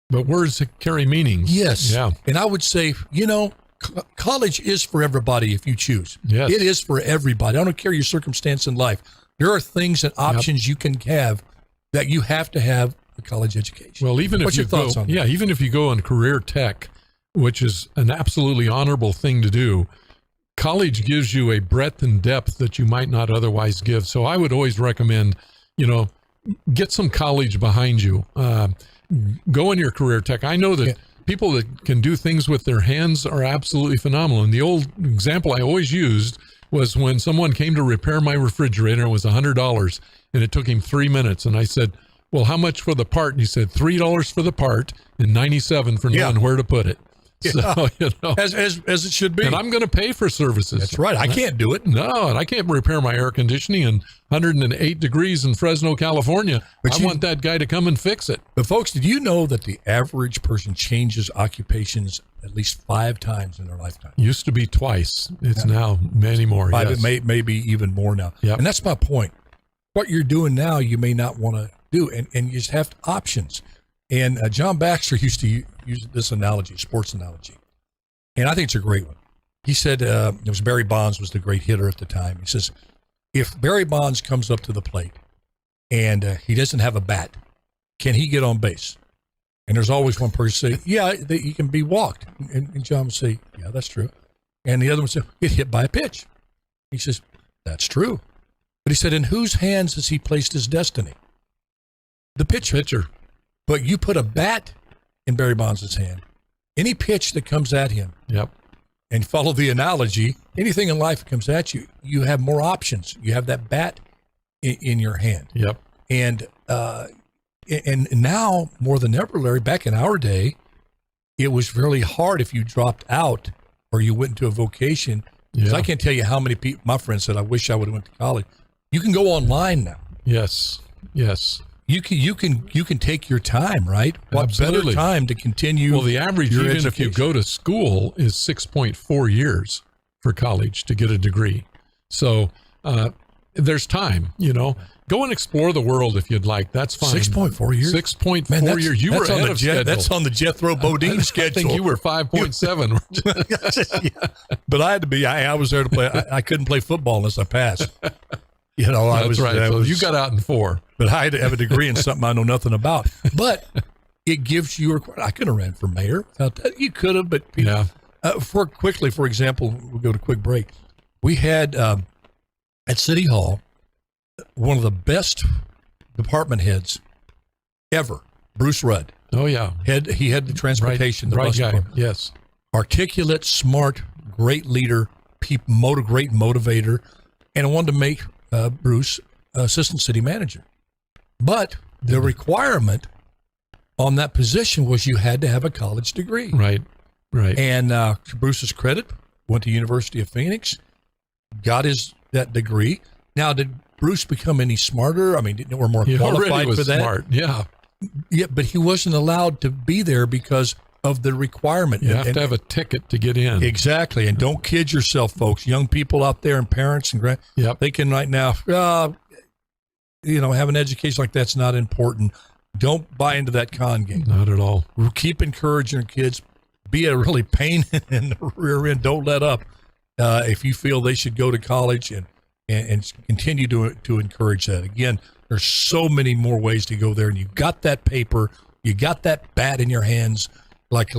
But words carry meanings. Yes. Yeah. And I would say, college is for everybody if you choose. Yes. It is for everybody. I don't care your circumstance in life. There are things and options you can have that you have to have a college education. Well, even What's if you your thoughts go, on that? yeah, even if you go on career tech, which is an absolutely honorable thing to do, college gives you a breadth and depth that you might not otherwise give. So I would always recommend, get some college behind you. Go in your career tech. I know that people that can do things with their hands are absolutely phenomenal. And the old example I always used was when someone came to repair my refrigerator. It was $100 and it took him 3 minutes. And I said, well, how much for the part? And he said, $3 for the part and $97 for knowing where to put it. So, as it should be. And I'm going to pay for services. That's right. I can't do it. No, and I can't repair my air conditioning in 108 degrees in Fresno, California. But I want that guy to come and fix it. But folks, did you know that the average person changes occupations at least 5 times in their lifetime? Used to be twice. It's now many more. 5, yes. it may be even more now. Yep. And that's my point. What you're doing now, you may not want to do, and you just have options. And John Baxter used to use this analogy, sports analogy. And I think it's a great one. He said, it was Barry Bonds was the great hitter at the time. He says, if Barry Bonds comes up to the plate and he doesn't have a bat, can he get on base? And there's always one person say, yeah, he can be walked. And John would say, yeah, that's true. And the other one said, get hit by a pitch. He says, that's true. But he said, in whose hands has he placed his destiny? The pitcher. But you put a bat in Barry Bonds' hand, any pitch that comes at him, and follow the analogy, anything in life that comes at you, you have more options. You have that bat in your hand. Yep. And now, more than ever, Larry, back in our day, it was really hard if you dropped out or you went into a vocation. Because I can't tell you how many people, my friends said, I wish I would have went to college. You can go online now. Yes. You can take your time, right? What Absolutely. better time to continue? Well, the average, your even education. if you go to school, is 6.4 years for college to get a degree. So there's time, Go and explore the world if you'd like. That's fine. 6.4 years? 6.4 years. You were ahead of schedule. That's on the Jethro Bodine schedule. I think you were 5.7. But I had to be. I was there to play. I couldn't play football unless I passed. That's right. So you got out in 4. But I had to have a degree in something I know nothing about. But it gives you I could have ran for mayor without that. You could have, but for example, we'll go to a quick break. We had at City Hall one of the best department heads ever, Bruce Rudd. Oh yeah, he had the transportation, the bus guy. department. Yes, articulate, smart, great leader, great motivator, and I wanted to make Bruce assistant city manager. But the requirement on that position was you had to have a college degree. Right. And to Bruce's credit, went to University of Phoenix, got that degree. Now, did Bruce become any smarter? I mean, or more qualified for that? Smart. Yeah, but he wasn't allowed to be there because of the requirement. You have to have a ticket to get in. Exactly. And don't kid yourself, folks. Young people out there and parents and they can right now, have an education like that's not important. Don't buy into that con game. Not at all. Keep encouraging your kids. Be a really pain in the rear end. Don't let up. If you feel they should go to college and continue to encourage that. Again, there's so many more ways to go there. And you got that paper, you got that bat in your hands, like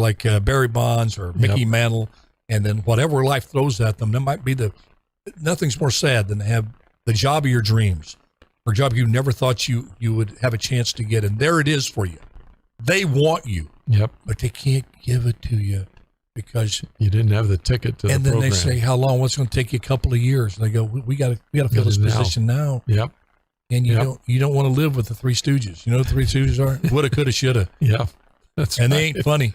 Barry Bonds or Mickey Mantle, and then whatever life throws at them, that might be nothing's more sad than to have the job of your dreams, or a job you never thought you would have a chance to get. And there it is for you. They want you, but they can't give it to you because you didn't have the ticket to the program. And then they say, how long? What's going to take you a couple of years? And they go, we got to fill this position now. Yep. And you don't want to live with the Three Stooges. You know what the Three Stooges are? Woulda, coulda, shoulda. Yeah. And they ain't funny.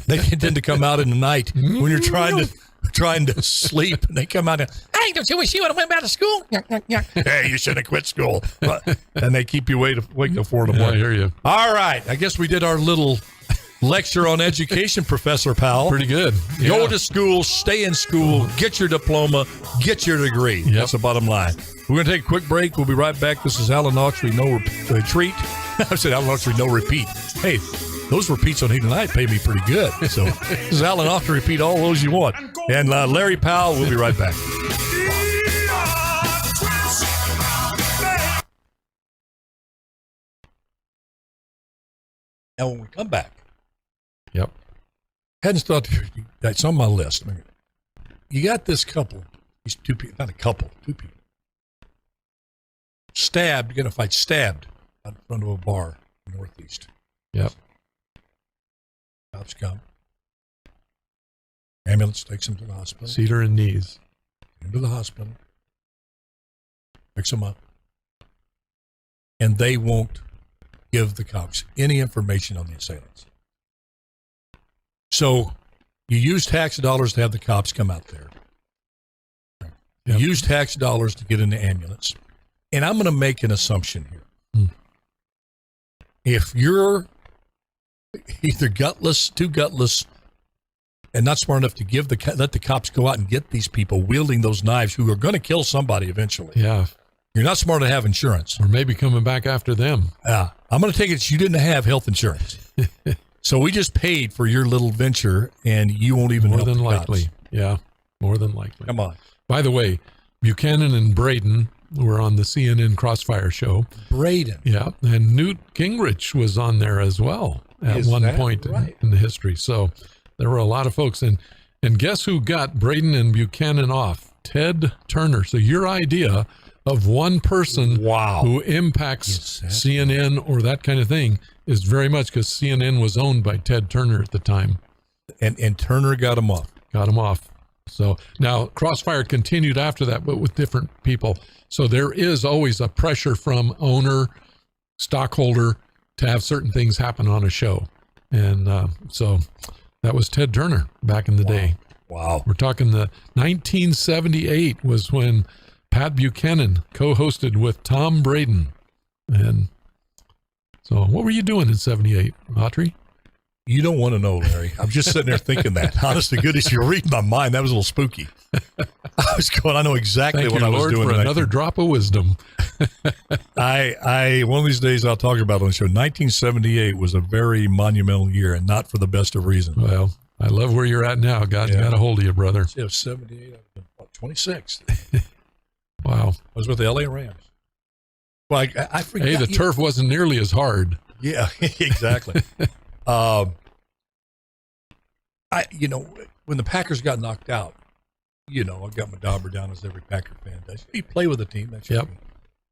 They tend to come out in the night when you're trying to sleep, and they come out and, hey, don't you wish you would have went back to school? Hey, you should have quit school. And they keep you wake up 4 in the morning. I hear you. All right. I guess we did our little lecture on education, Professor Powell. Pretty good. Go to school, stay in school, get your diploma, get your degree. That's the bottom line. We're going to take a quick break. We'll be right back. This is Alan Autry, no retreat. I said Alan Autry, no repeat. Hey, Those repeats on Heat Tonight pay me pretty good. So this is Alan Autry. Repeat all those you want. And Larry Powell, we'll be right back. Now, when we come back, Yep. hadn't thought that's on my list. You got this couple, these two people, not a couple, two people, stabbed, you're going to fight stabbed out in front of a bar in the Northeast. Yep. Cops come. Ambulance takes them to the hospital. Cedar and knees. Into the hospital. Picks them up. And they won't give the cops any information on the assailants. So you use tax dollars to have the cops come out there. You use tax dollars to get in the ambulance. And I'm going to make an assumption here. If you're either gutless, too gutless, and not smart enough to let the cops go out and get these people wielding those knives who are going to kill somebody eventually. Yeah. You're not smart to have insurance. Or maybe coming back after them. I'm going to take it that you didn't have health insurance. So we just paid for your little venture, and you won't even More help than the likely. cops. Yeah. More than likely. Come on. By the way, Buchanan and Braden were on the CNN Crossfire show. Braden. Yeah. And Newt Gingrich was on there as well at one point in the history. So there were a lot of folks. And guess who got Braden and Buchanan off? Ted Turner. So your idea of one person who impacts CNN or that kind of thing is very much because CNN was owned by Ted Turner at the time. And Turner got him off. Got him off. So now Crossfire continued after that, but with different people. So there is always a pressure from owner, stockholder to have certain things happen on a show. And so that was Ted Turner back in the day. Wow. We're talking the 1978 was when Pat Buchanan co-hosted with Tom Braden. And so what were you doing in 78, Autry? You don't want to know, Larry. I'm just sitting there thinking that. Honest to goodness, you're reading my mind. That was a little spooky. I know exactly Thank what you, I was Lord, doing. for another drop of wisdom. I one of these days I'll talk about it on the show. 1978 was a very monumental year, and not for the best of reasons. Well, I love where you're at now. God got a hold of you, brother. Yeah, 78, I was 26. Wow. I was with the LA Rams. Well, I forget. Hey, the turf wasn't nearly as hard. Yeah, exactly. When the Packers got knocked out, I've got my dauber down as every Packer fan does. You play with a team, that's Yep.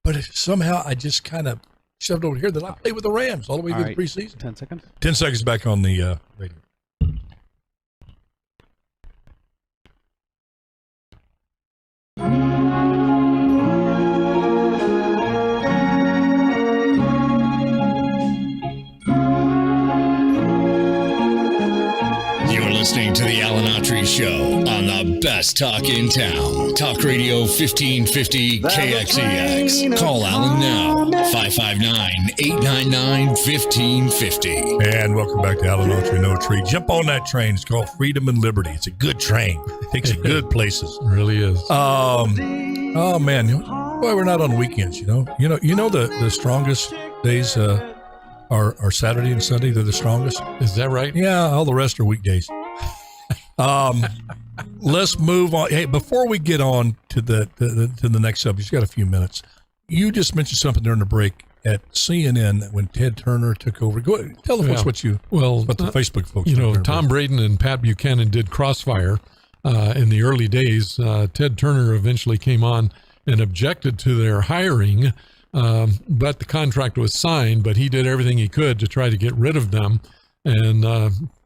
But somehow I just kind of shoved over here that I played with the Rams all the way through the preseason. 10 seconds. 10 seconds back on the radio. You're listening to the Alan Autry Show on the best talk in town. Talk Radio 1550 KXEX. Call Alan now, 559-899-1550. And welcome back to Alan Autry No Tree. Jump on that train. It's called Freedom and Liberty. It's a good train. It takes you good places. It really is. Oh man, boy, we're not on weekends. The strongest days are Saturday and Sunday. They're the strongest. Is that right? Yeah, all the rest are weekdays. Let's move on. Hey, before we get on to the next subject, you got a few minutes. You just mentioned something during the break at CNN when Ted Turner took over. Go ahead, tell us what the Facebook folks. Tom Braden and Pat Buchanan did Crossfire in the early days. Ted Turner eventually came on and objected to their hiring, but the contract was signed. But he did everything he could to try to get rid of them, and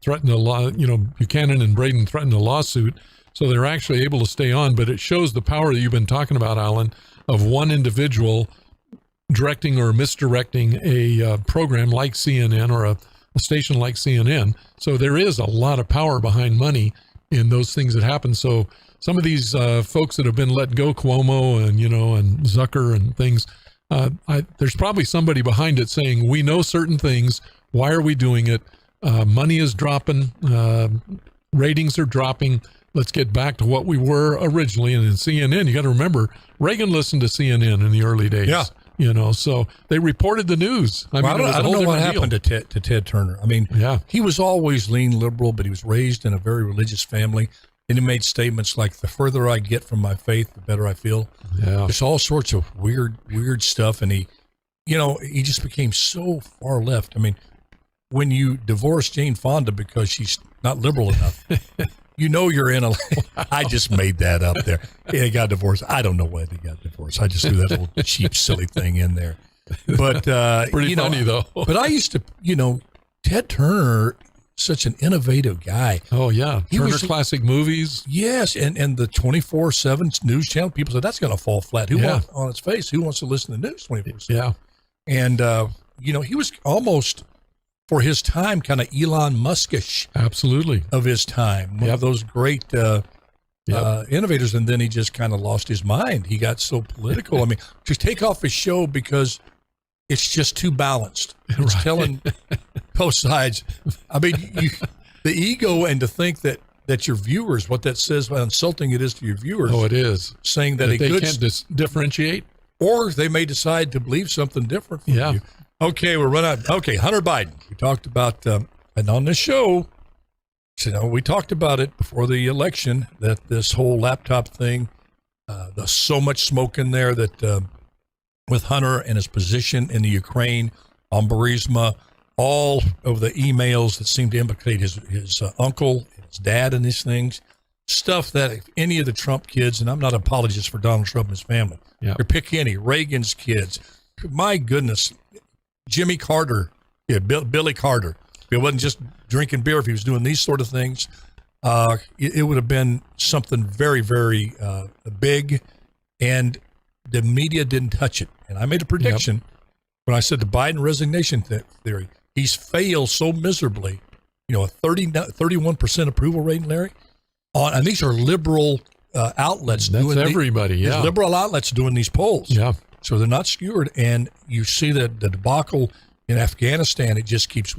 threatened a law. Buchanan and Braden threatened a lawsuit, so they're actually able to stay on. But it shows the power that you've been talking about, Alan, of one individual directing or misdirecting a program like CNN or a station like CNN. So there is a lot of power behind money in those things that happen. So some of these folks that have been let go, Cuomo and Zucker and things, there's probably somebody behind it saying, we know certain things. Why are we doing it? Money is dropping. Ratings are dropping. Let's get back to what we were originally. And in CNN, you got to remember, Reagan listened to CNN in the early days. Yeah. So they reported the news. I don't know what happened to Ted Turner. I mean, he was always lean liberal, but he was raised in a very religious family. And he made statements like, the further I get from my faith, the better I feel. Yeah. There's all sorts of weird stuff. And he just became so far left. I mean, when you divorce Jane Fonda because she's not liberal enough, you're in a, I just made that up there. He got divorced. I don't know why he got divorced. I just threw that little cheap, silly thing in there. But, pretty funny though. But I used to, Ted Turner, such an innovative guy. Oh yeah. Turner was, Classic Movies. Yes. And the 24/7 news channel, people said that's going to fall flat. On its face, who wants to listen to news 24/7? Yeah. And, he was almost, for his time, kind of Elon Muskish. Absolutely. Of his time. One of those great innovators. And then he just kind of lost his mind. He got so political. I mean, to take off his show because it's just too balanced. It's telling both sides. I mean, the ego, and to think that your viewers, what that says, how insulting it is to your viewers. Oh, it is. Saying that they can't differentiate. Or they may decide to believe something different from you. Okay, we're running out. Okay, Hunter Biden. We talked about, and on this show, we talked about it before the election, that this whole laptop thing, there's so much smoke in there that with Hunter and his position in the Ukraine, on Burisma, all of the emails that seem to implicate his uncle, his dad in these things, stuff that if any of the Trump kids, and I'm not an apologist for Donald Trump and his family, or pick any, Reagan's kids, my goodness, Jimmy Carter, Billy Carter, if he wasn't just drinking beer, if he was doing these sort of things, it would have been something very, very big, and the media didn't touch it. And I made a prediction when I said the Biden resignation theory, he's failed so miserably, a 31% approval rating, Larry, and these are liberal outlets. That's everybody, liberal outlets doing these polls. Yeah. So they're not skewered, and you see that the debacle in Afghanistan, it just keeps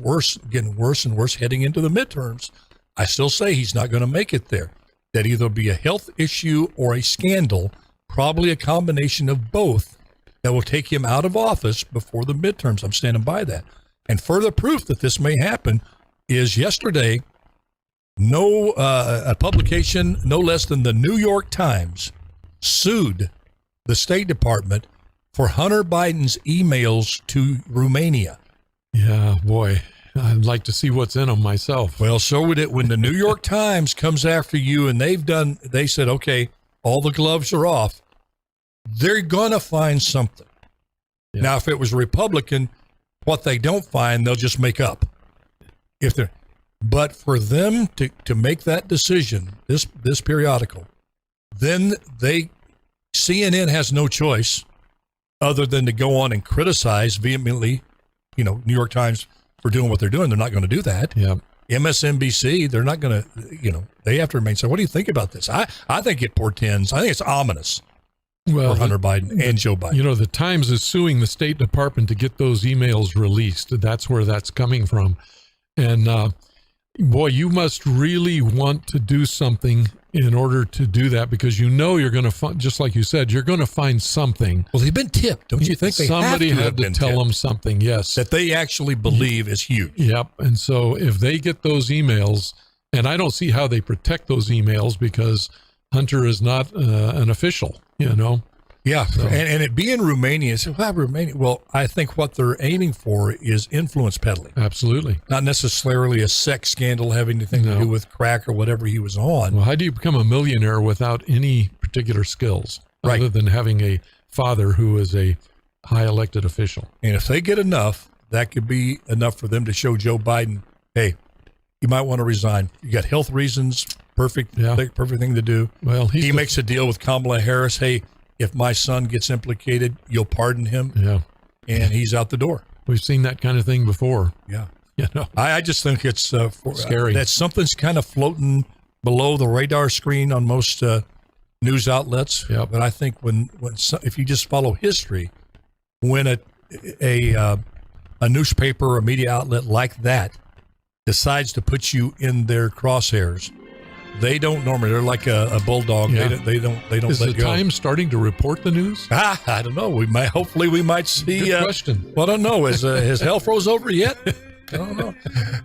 getting worse and worse heading into the midterms. I still say he's not going to make it there. That either be a health issue or a scandal, probably a combination of both, that will take him out of office before the midterms. I'm standing by that. And further proof that this may happen is yesterday, a publication no less than the New York Times sued the State Department for Hunter Biden's emails to Romania. Yeah, boy, I'd like to see what's in them myself. Well, so would it when the New York Times comes after you and they said, okay, all the gloves are off. They're going to find something. Yeah. Now, if it was a Republican, what they don't find, they'll just make up. But for them to make that decision, this periodical, then CNN has no choice other than to go on and criticize vehemently, New York Times for doing what they're doing. They're not going to do that. Yeah. MSNBC, they're not going to, they have to remain. So what do you think about this? I think it portends. I think it's ominous for Hunter Biden and Joe Biden. The Times is suing the State Department to get those emails released. That's where that's coming from. And boy, you must really want to do something in order to do that, because you're going to find, just like you said, you're going to find something. Well, they've been tipped. Don't you think somebody had to tell them something? Yes. That they actually believe is huge. Yep. And so if they get those emails, and I don't see how they protect those emails, because Hunter is not an official, Yeah. So. And it being Romania, Romania. Well, I think what they're aiming for is influence peddling. Absolutely. Not necessarily a sex scandal having anything to do with crack or whatever he was on. Well, how do you become a millionaire without any particular skills, other than having a father who is a high elected official? And if they get enough, that could be enough for them to show Joe Biden, hey, you might want to resign. You got health reasons, perfect thing to do. Well, he makes a deal with Kamala Harris, hey, if my son gets implicated, you'll pardon him. Yeah. And he's out the door. We've seen that kind of thing before. Yeah. I just think it's scary. That something's kind of floating below the radar screen on most news outlets. Yeah. But I think if you just follow history, when a newspaper or a media outlet like that decides to put you in their crosshairs, They don't normally. They're like a bulldog. Yeah. They don't Is let the go. Times starting to report the news? I don't know. Hopefully we might see. Good question. Well, I don't know. Has hell froze over yet? I don't know.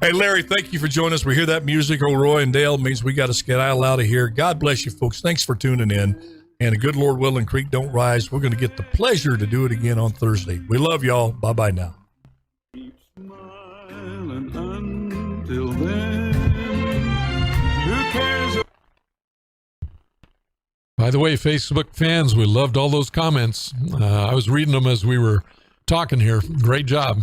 Hey, Larry, thank you for joining us. We hear that music, Roy and Dale, means we got to skedaddle out of here. God bless you, folks. Thanks for tuning in. And a good Lord willing, Creek don't rise. We're going to get the pleasure to do it again on Thursday. We love y'all. Bye-bye now. Smiling until then. Who cares? By the way, Facebook fans, we loved all those comments. I was reading them as we were talking here. Great job.